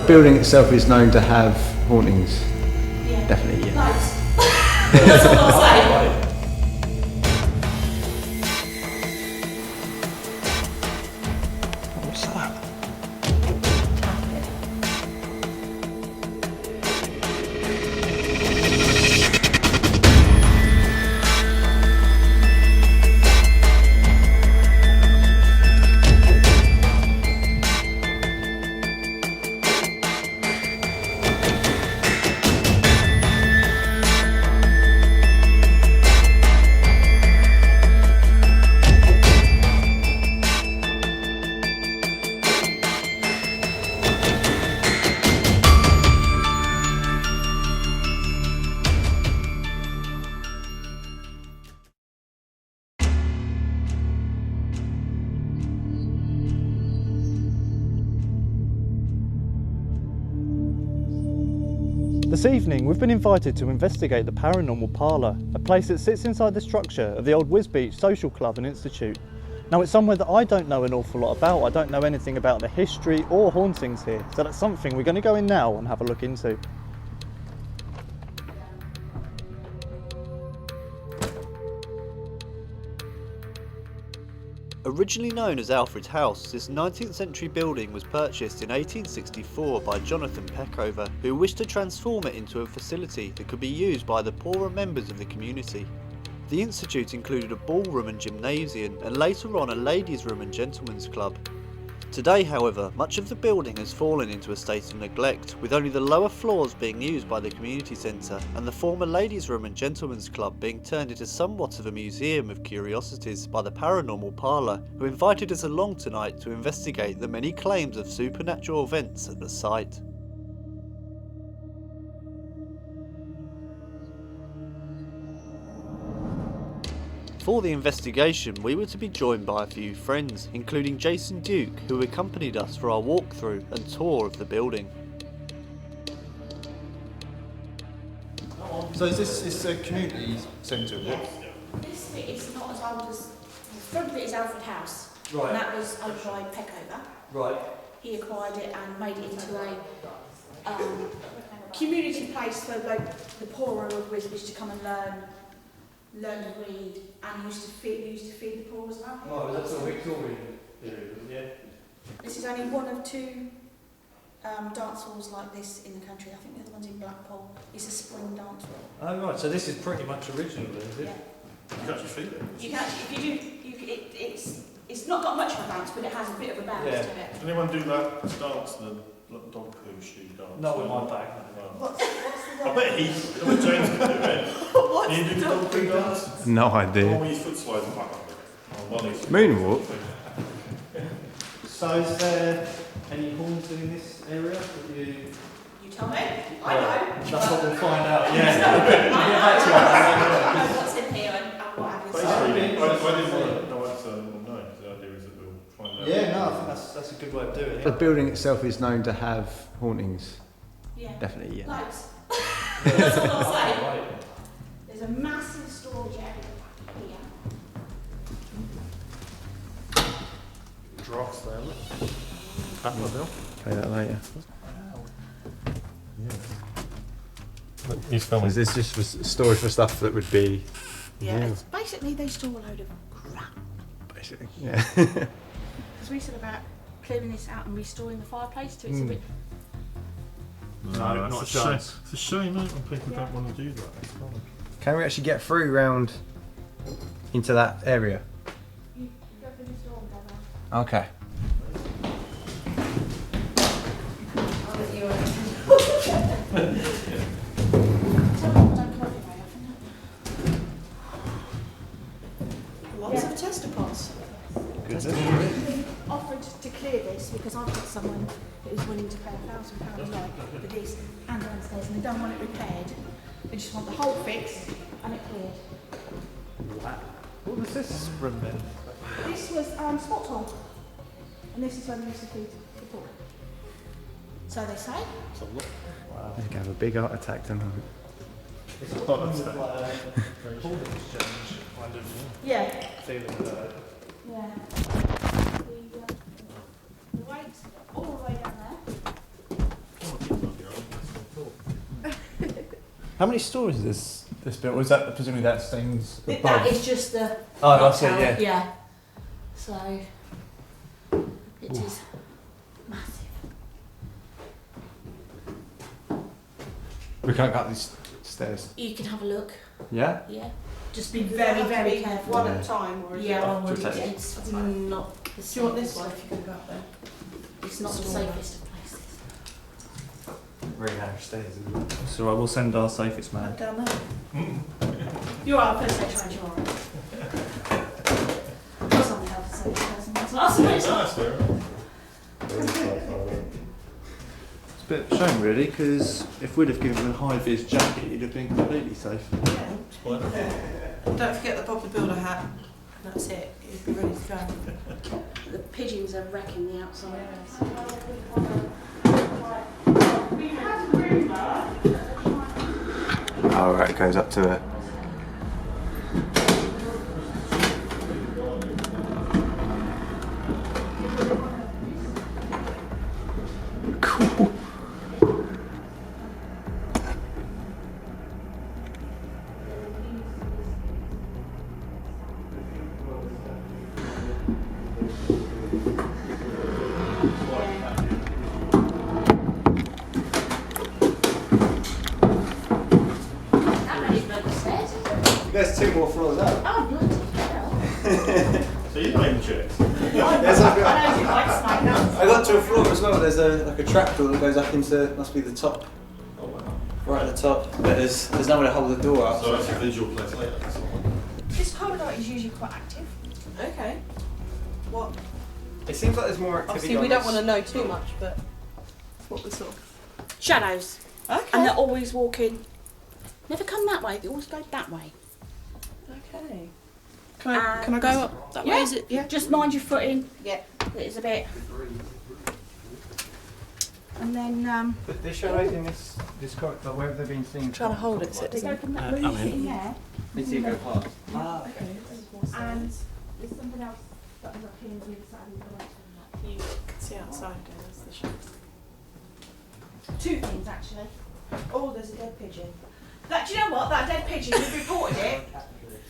building itself is known to have hauntings. Yeah. Definitely, yeah. Loads. That's all I'll say. What's that? This evening we've been invited to investigate the Paranormal Parlour, a place that sits inside the structure of the old Wisbech Social Club and Institute. Now it's somewhere that I don't know an awful lot about. I don't know anything about the history or hauntings here, so that's something we're going to go in now and have a look into. Originally known as Alfred's House, this 19th century building was purchased in 1864 by Jonathan Peckover, who wished to transform it into a facility that could be used by the poorer members of the community. The institute included a ballroom and gymnasium, and later on a ladies' room and gentlemen's club. Today, however, much of the building has fallen into a state of neglect, with only the lower floors being used by the community centre and the former ladies' room and gentlemen's club being turned into somewhat of a museum of curiosities by the Paranormal Parlour, who invited us along tonight to investigate the many claims of supernatural events at the site. For the investigation, we were to be joined by a few friends, including Jason Duke, who accompanied us for our walkthrough and tour of the building. So is this a community centre? Yeah. This bit is not as old as the front bit is Alfred House. Right. And that was owned by Peckover. Right. He acquired it and made it into a community place for like the poorer of Wisbech to come and learn to read, and used to feed the poor as well. Oh, that's a Victorian period, yeah. This is only one of two dance halls like this in the country. I think the other one's in Blackpool. It's a spring dance hall. Oh right, so this is pretty much original then, is it? Yeah. You can actually feel it. You can actually, if you do, it's not got much of a bounce, but it has a bit of a bounce Yeah. to it. Does anyone do that dance, the dog poo shoe dance? Not with my bag. What's the I bet James can do it. What's Can you do the dog poo dance? No Oh, idea. when your foot slides back. Moonwalk? So is there any haunting in this area that you... You tell me. I know. That's what we'll find out, I yeah. know what's in here and what have you. Basically, I didn't want to know it's unknown. The idea is that we'll find out. Yeah, no, I think that's a good way of doing The it. building itself is known to have hauntings. Yeah. Definitely, yeah. Loads. That's all I'll say. Right. There's a massive storage area back here. Dross there, look. Pepper bill. Play that later. He's filming. Is this just for storage for stuff that would be... Yeah, it's basically they store a load of crap. Basically, yeah. Because we said about clearing this out and restoring the fireplace to its a bit. No, not a chance. It's a shame, mate, when people Yeah. don't want to do that. It's fine. Can we actually get through round into that area? You go through this door and go round. Okay. Lots of tester pots. Offered to clear this because I've got someone that is willing to pay £1,000 a night for this and downstairs, and they don't want it repaired. They just want the whole fixed and it cleared. Wow. What was this room then? This was spot hall, and this is where they used to feed the poor. So they say. Wow. I think I have a big heart attack tonight. It's kind of like a holding exchange kind of Yeah. feeling. Yeah. The weight all the way down there. How many stories is this built? Was that presumably that thing's above? That is just the. Oh, I see. tower, Yeah. Yeah. So it is massive. We can't go up these stairs. You can have a look. Yeah. Yeah. Just be very, very careful. One at a time, or is Yeah, it? I would. Okay. It's not the Do you want this safest. one if you can go up there? It's not the safest of places. Very narrow stairs, isn't it? So I will send our safest man. Down there. You are first aid trained, you are. Some health and safety person as well. So it's not- That's fair enough. It's a bit of a shame really, because if we'd have given him a high-vis jacket, he'd have been completely safe. Don't forget the Bob the Builder hat. And that's it. You'll be ready to go. The pigeons are wrecking the outside. Oh, right, it goes up to it. Cool. That many bloody stairs, isn't it? There's 2 more floors up. Oh, bloody hell. So you don't even check. There's like I know you might smack that. I got to a floor as well. There's like a trapdoor that goes up into, must be the top, Oh wow. right at the top. But there's nowhere to hold the door up. So it's a visual place later. This corridor is usually quite active. Okay. What? It seems like there's more activity. Obviously, we don't want to know too much, but what we saw. Shadows. Okay. And they're always walking. Never come that way, they always go that way. Okay. Can I go up that way? Yeah. Is it? Yeah. Just mind your footing. Yeah. It's a bit. And then But the shadows in this corridor, where have they been seen? Trying to hold it so it they go doesn't. from that room sitting there. Did you go past? Ah, okay. And there's something else that was up here on the other side of the way. You can see outside there. There's the shops. 2 things actually. Oh, there's a dead pigeon. That, do you know what? That dead pigeon, we reported it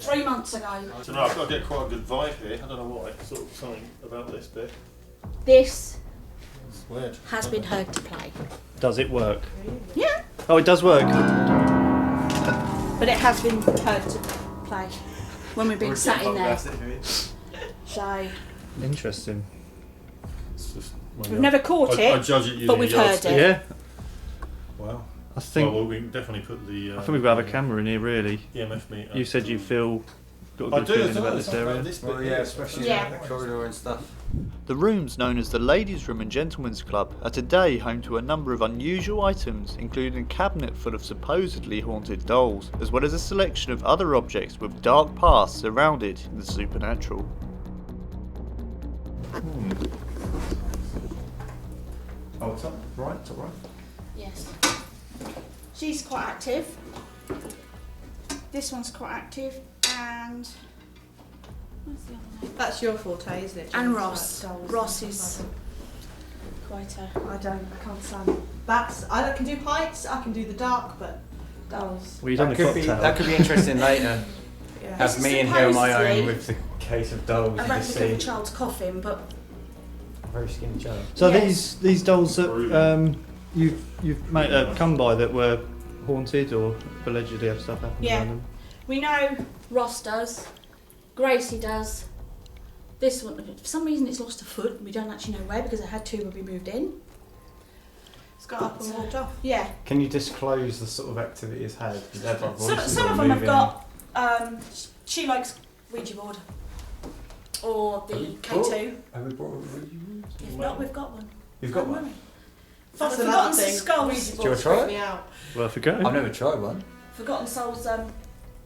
3 months ago. So now I've got to get quite a good vibe here. I don't know why. Sort of something about this bit. This It's weird. has been heard to play. Does it work? Yeah. Oh, it does work. But it has been heard to play when we've been sat in there. So Interesting. It's just, we've never caught I it, judge it using but we've a heard yardstick. it. Yeah. Wow. I think. Well, we can definitely put the. I think we've got to have a camera in here. Really. EMF meter. You said you got a I good do. feeling It's about this area. This bit Well, yeah, here. especially Yeah. the corridor and stuff. The rooms known as the Ladies' Room and Gentlemen's Club are today home to a number of unusual items, including a cabinet full of supposedly haunted dolls, as well as a selection of other objects with dark pasts surrounded in the supernatural. Oh, it's up right. It's up right. Yes. She's quite active. This one's quite active, and what's the other name? That's your forte, isn't it? And James? Ross. Like dolls. Ross is quite a. I can't stand. I can do heights. I can do the dark, but dolls. Well, you done the cocktail. That could be interesting later. Yeah. Have This me is in here on my supposedly own with the case of dolls. A You just replica of a see child's coffin, but a very skinny child. So Yes. these dolls that you've come by that were haunted or allegedly have stuff happen Yeah. around them. we know Ross does, Gracie does. This one, for some reason, it's lost a foot. We don't actually know where because it had 2 when we moved in. It's got up and walked off. Yeah. Can you disclose the sort of activity it's had? Did it have, like, Some voices of or them have moving? got. She likes Ouija board or the K2. Have we brought a Ouija board? If not, we've got one. You've got Don't one? worry. That's Forgotten another thing. Skulls. Ouija Do you board wanna try freaked it? me out. Well, if we go. I've never tried one. Forgotten Souls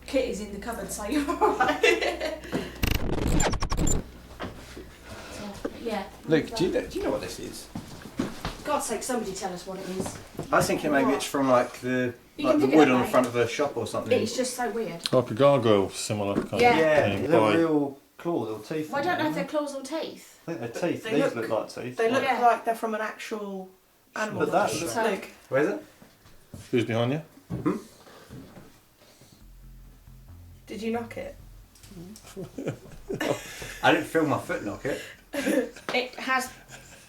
kit is in the cupboard, so you're alright. So, yeah. Luke, do you know what this is? God's sake, somebody tell us what it is. I was thinking maybe it's from like the You can pick it wood up, on the mate. front of a shop or something. It's just so weird. Like a gargoyle, similar kind Yeah. of Yeah, thing. they're Right. real claws or teeth. Well, I don't know if they're claws or teeth. I think they're teeth. They These look- look like teeth. They look Yeah. like they're from an actual animal. But that Look. looks- So- Look. Where is it? Who's behind you? Did you knock it? I didn't feel my foot knock it. It has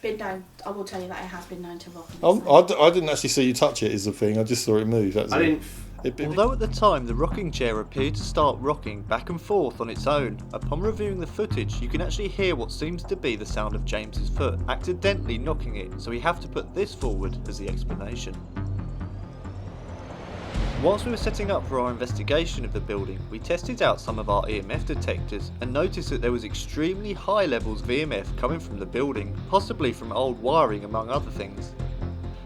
been known, I will tell you that it has been known to rock. I didn't actually see you touch it, is the thing. I just saw it move. That's I it. didn't. Although at the time the rocking chair appeared to start rocking back and forth on its own, upon reviewing the footage you can actually hear what seems to be the sound of James's foot accidentally knocking it, so we have to put this forward as the explanation. Whilst we were setting up for our investigation of the building, we tested out some of our EMF detectors and noticed that there was extremely high levels of EMF coming from the building, possibly from old wiring among other things.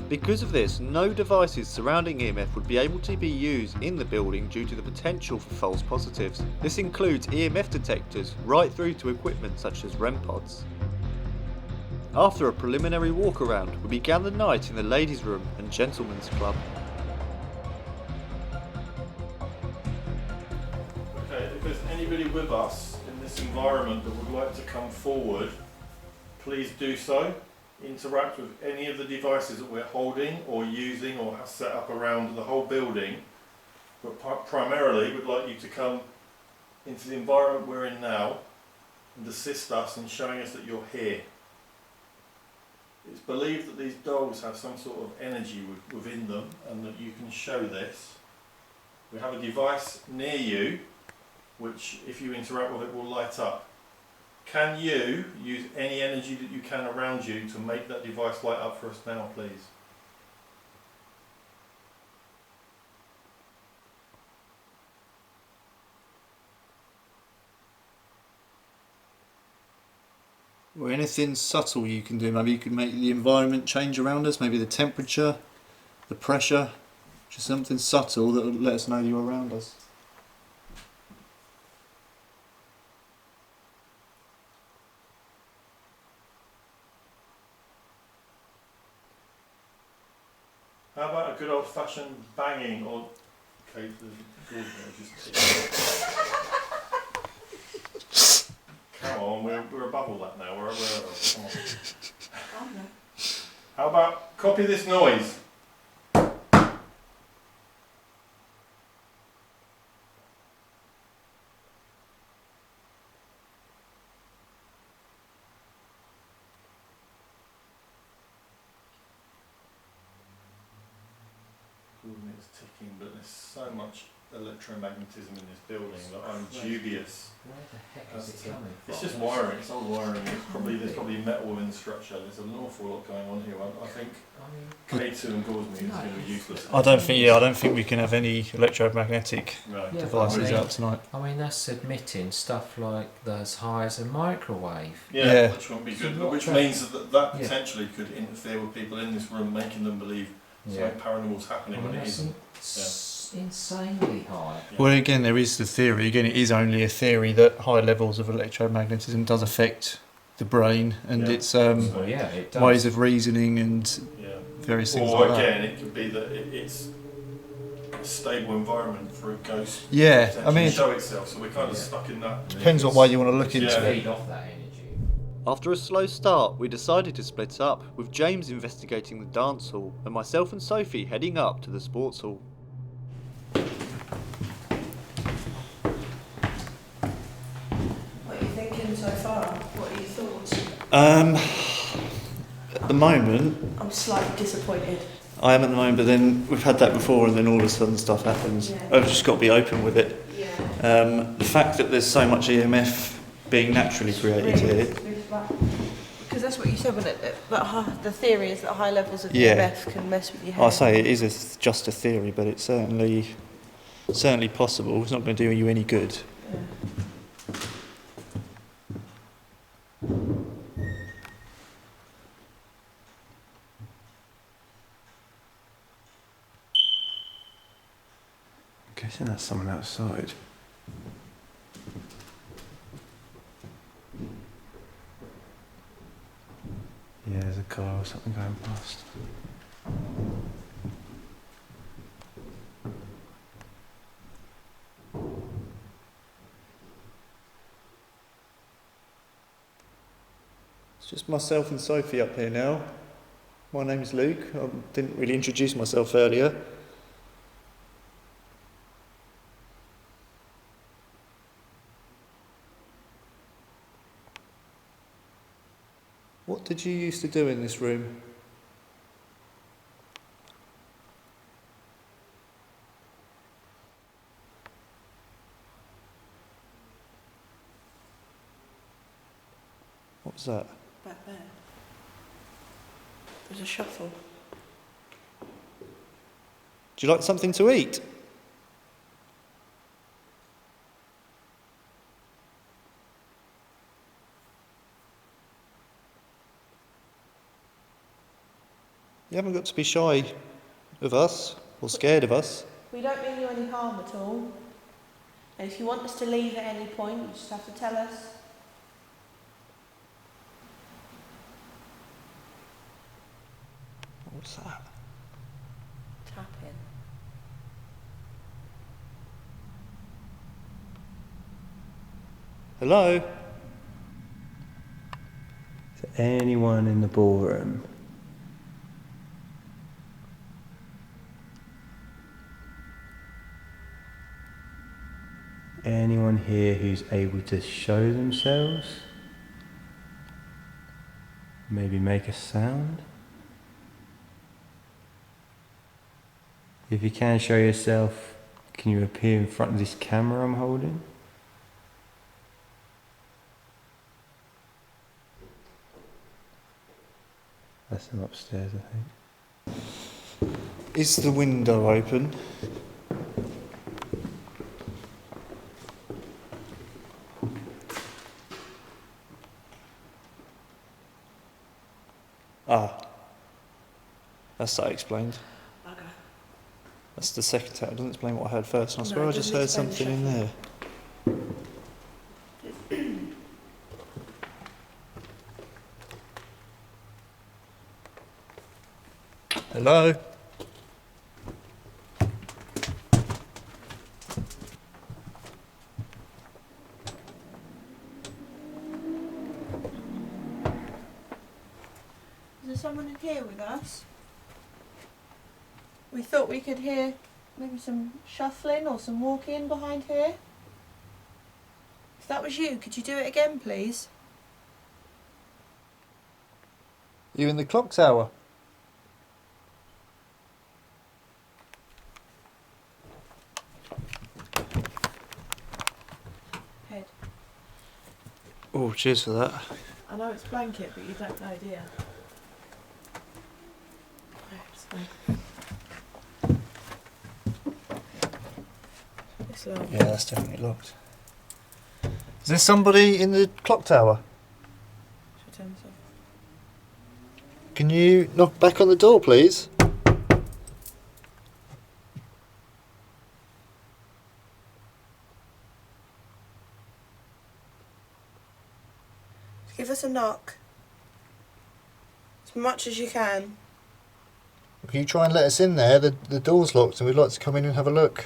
Because of this, no devices surrounding EMF would be able to be used in the building due to the potential for false positives. This includes EMF detectors right through to equipment such as REM pods. After a preliminary walk around, we began the night in the ladies' room and gentlemen's club. Okay, if there's anybody with us in this environment that would like to come forward, please do so. Interact with any of the devices that we're holding or using or have set up around the whole building. But primarily, we'd like you to come into the environment we're in now and assist us in showing us that you're here. It's believed that these dolls have some sort of energy within them and that you can show this. We have a device near you which, if you interact with it, will light up. Can you use any energy that you can around you to make that device light up for us now, please? Or anything subtle you can do. Maybe you could make the environment change around us, maybe the temperature, the pressure, just something subtle that will let us know you're around us. How about a good old-fashioned banging or... Okay, come on, we're above all that now. Come on. How about copy this noise? It's ticking, but there's so much electromagnetism in this building that I'm dubious. Where the heck as is it to- coming from? It's just wiring. It's old wiring. There's probably metal in the structure. There's an awful lot going on here. I think K2 and Gauze is going to be useless. I don't think we can have any electromagnetic Right. Yeah, devices but I out tonight. I mean, that's admitting stuff like as high as a microwave. Yeah, which won't be It's good. not Which tra- means that Yeah. potentially could interfere with people in this room, making them believe Yeah. something paranormal's I happening mean, when it that's isn't. insanely high. Yeah. Well, again, there is the theory. Again, it is only a theory that high levels of electromagnetism does affect the brain and Yeah. its Well, yeah, it does. ways of reasoning and Yeah. various things Or like again, that. it could be that it's a stable environment for a ghost Yeah, to I mean, show itself. So we're kind of Yeah. stuck in that. depends what way you want to look into Yeah. it. Feed off that energy. After a slow start, we decided to split up, with James investigating the dance hall and myself and Sophie heading up to the sports hall. What are you thinking so far? What are your thoughts? At the moment, I'm slightly disappointed. I am at the moment, but then we've had that before, and then all of a sudden stuff happens. Yeah. I've just got to be open with it. Yeah. The fact that there's so much EMF being naturally created here. Because that's what you said, wasn't it? That the theory is that high levels of Yeah. EMF can mess with your head. I say it is just a theory, but it's certainly possible. It's not going to do you any good. Yeah. I'm guessing that's someone outside. Yeah, there's a car or something going past. It's just myself and Sophie up here now. My name's Luke. I didn't really introduce myself earlier. What did you used to do in this room? What was that? Back there. There's a shuffle. Do you like something to eat? You haven't got to be shy of us or scared of us. We don't mean you any harm at all. And if you want us to leave at any point, you just have to tell us. What's that? Tapping. Hello? Is there anyone in the ballroom? Anyone here who's able to show themselves? Maybe make a sound? If you can show yourself, can you appear in front of this camera I'm holding? That's them upstairs, I think. Is the window open? Ah. That's that explained. Okay. That's the second tap. It doesn't explain what I heard first. And I No, swear it I just doesn't heard explain something the in there. Hello? Is there someone in here with us? We thought we could hear maybe some shuffling or some walking behind here. If that was you, could you do it again, please? You in the clock tower? Head. Oh, cheers for that. I know it's blanket, but you don't know, do you? No, it's fine. It's locked. Yeah, that's definitely locked. Is there somebody in the clock tower? Should I turn this off? Can you knock back on the door, please? Give us a knock. As much as you can. Can you try and let us in there? The door's locked and we'd like to come in and have a look.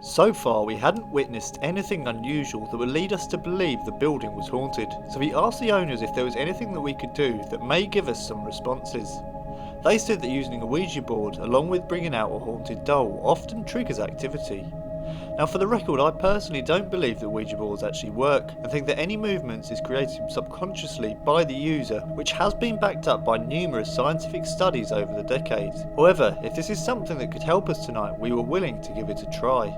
So far, we hadn't witnessed anything unusual that would lead us to believe the building was haunted, so we asked the owners if there was anything that we could do that may give us some responses. They said that using a Ouija board, along with bringing out a haunted doll, often triggers activity. Now, for the record, I personally don't believe that Ouija boards actually work, and think that any movements is created subconsciously by the user, which has been backed up by numerous scientific studies over the decades. However, if this is something that could help us tonight, we were willing to give it a try.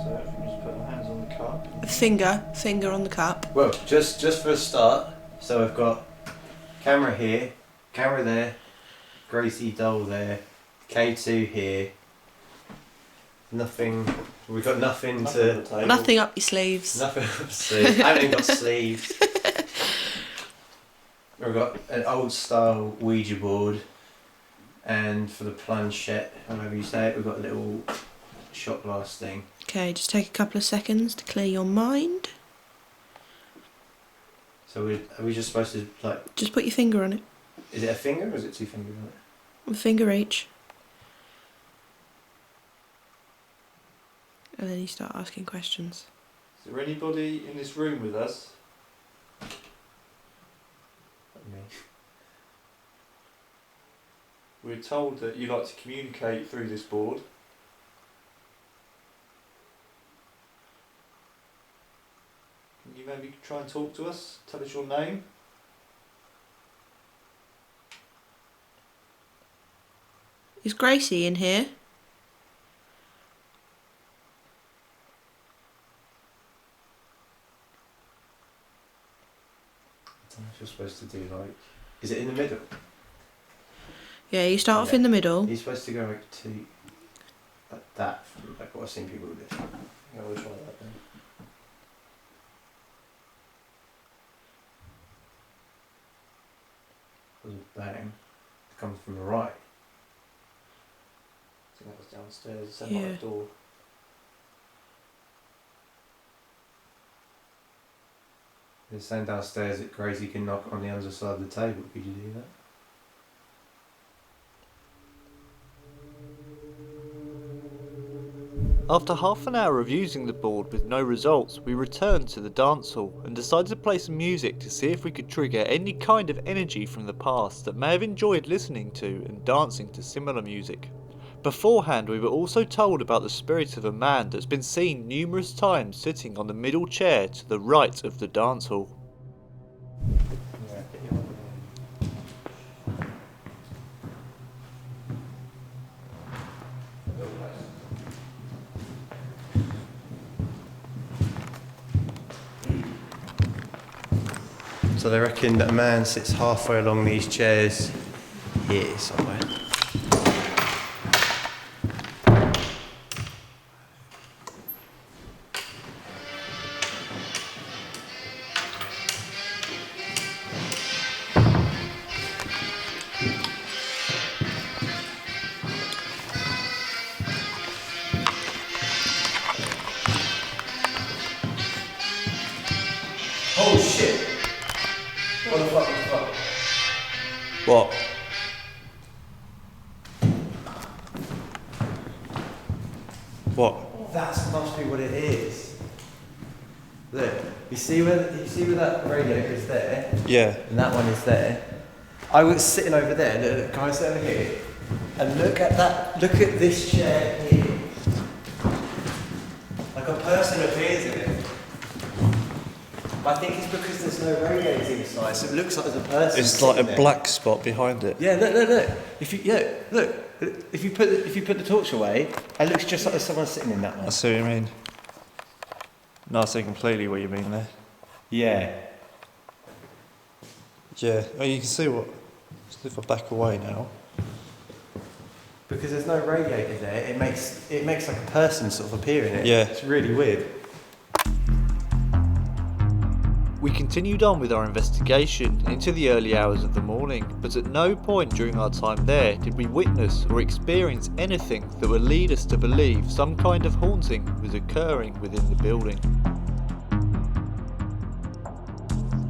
So if we just put our hands on the cup. Finger on the cup. Well, just for a start, so we've got camera here, camera there, Gracie doll there, K2 here. Nothing. We've got nothing to. Nothing up your sleeves. Nothing up the sleeves. I haven't even got sleeves. We've got an old style Ouija board, and for the planchette, however you say it, we've got a little shot glass thing. Okay, just take a couple of seconds to clear your mind. So are we just supposed to like? Just put your finger on it. Is it a finger or is it two fingers on it? A finger each. And then you start asking questions. Is there anybody in this room with us? Like me. We're told that you like to communicate through this board. maybe try and talk to us? Tell us your name. Is Gracie in here? I don't know if you're supposed to do like. Is it in the middle? Yeah, you start off Yeah. in the middle. You're supposed to go like to like that, from like what I've seen people do. I will try that then. There's a bang. It comes from the right. I think that was downstairs. It's Yeah. by the door. They're saying downstairs that Gracie can knock on the underside of the table. Could you do that? After half an hour of using the board with no results, we returned to the dance hall and decided to play some music to see if we could trigger any kind of energy from the past that may have enjoyed listening to and dancing to similar music. Beforehand, we were also told about the spirit of a man that's been seen numerous times sitting on the middle chair to the right of the dance hall. So they reckon that a man sits halfway along these chairs here somewhere. Oh shit! What the fuck? What? What? That must be what it is. Look, you see where that radiator is there? Yeah. And that one is there. I was sitting over there, look, guys over here, and look at this chair here. Like a person appears in it. I think it's because there's no radiators inside, so it looks like there's a person. It's like a sitting there. black spot behind it. Yeah, look. If you put the torch away, it looks just like there's someone sitting in that one. I see what you mean. No, I see completely what you mean there. Yeah. Yeah, oh, you can see what. If I back away now. Because there's no radiator there, it makes like a person sort of appear in it. Yeah. It's really weird. We continued on with our investigation into the early hours of the morning, but at no point during our time there did we witness or experience anything that would lead us to believe some kind of haunting was occurring within the building.